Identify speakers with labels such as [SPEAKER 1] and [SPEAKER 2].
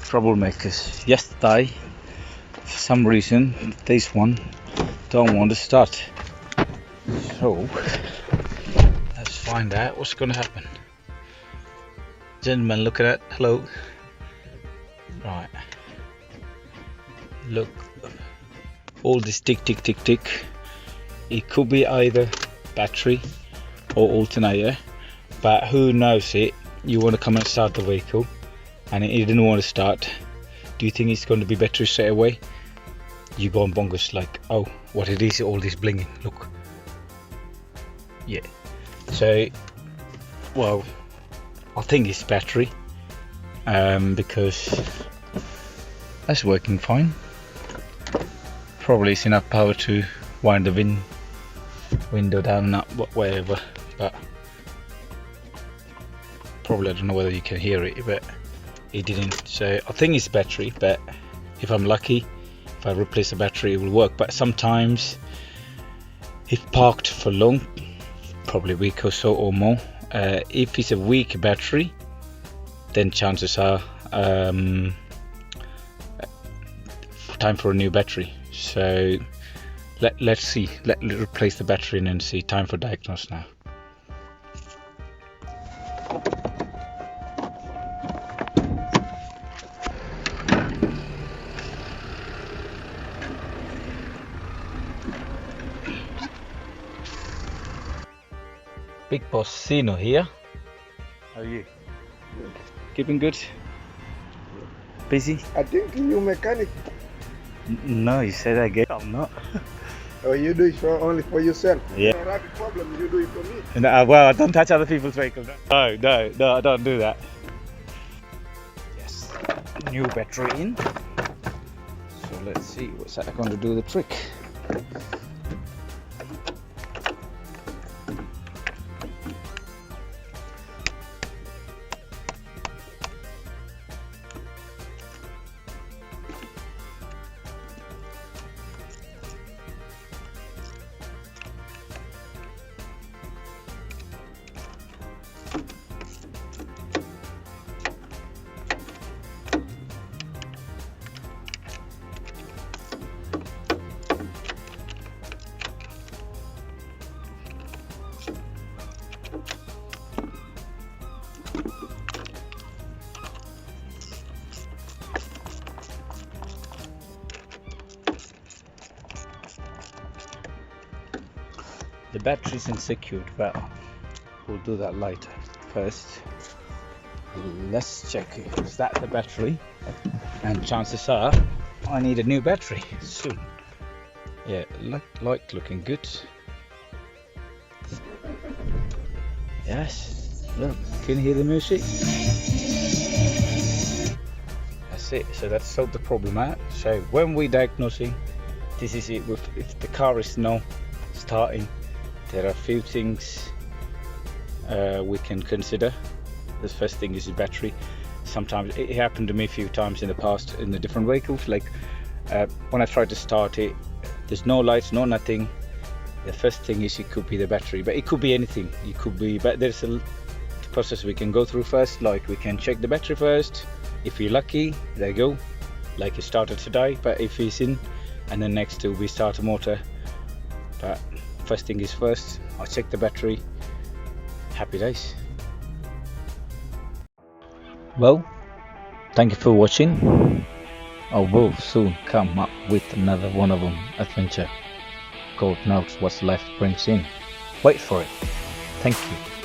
[SPEAKER 1] troublemakers. Yesterday, for some reason, this one don't want to start. So let's find out what's going to happen. Gentlemen, look at that. Hello. Right. Look. All this tick. It could be either battery or alternator, but who knows it? You want to come and start the vehicle and it didn't want to start. Do you think it's going to be battery straight away? You go on bonkers like, oh, what it is, all this blinging, look. Yeah, so, well, I think it's battery, because that's working fine. Probably it's enough power to wind the window down and up, whatever, but probably I don't know whether you can hear it, but it didn't. So I think it's battery, but if I'm lucky, if I replace the battery, it will work. But sometimes if parked for long, probably a week or so or more, if it's a weak battery, then chances are time for a new battery. So let's see, let's replace the battery and then see. Time for diagnose now. Big Boss Sino here. How are you?
[SPEAKER 2] Good.
[SPEAKER 1] Keeping good? Busy?
[SPEAKER 2] I think you mechanic.
[SPEAKER 1] No, you said again. I'm not.
[SPEAKER 2] Oh, you do it only for yourself?
[SPEAKER 1] Yeah.
[SPEAKER 2] If I have a problem, you do it for me?
[SPEAKER 1] No, well, I don't touch other people's vehicles. No, I don't do that. Yes. New battery in. So let's see what's that going to do the trick. The battery isn't secured, but we'll do that later. First, let's check is that the battery, and chances are I need a new battery soon. Yeah, like looking good. Yes, look, can you hear the music? That's it. So that's solved the problem out. So when we're diagnosing, this is it. If the car is not starting, there are a few things we can consider. The first thing is the battery. Sometimes it happened to me a few times in the past in the different vehicles, like when I tried to start it, there's no lights, no nothing. The first thing is it could be the battery, but it could be anything. It could be, but there's a process we can go through first. Like we can check the battery first. If you're lucky, there you go, like it started today. But if it's in, and then next to we start a motor. But first thing is first, I'll check the battery. Happy days. Well, thank you for watching. I will soon come up with another one of them adventure. God knows what life brings in. Wait for it. Thank you.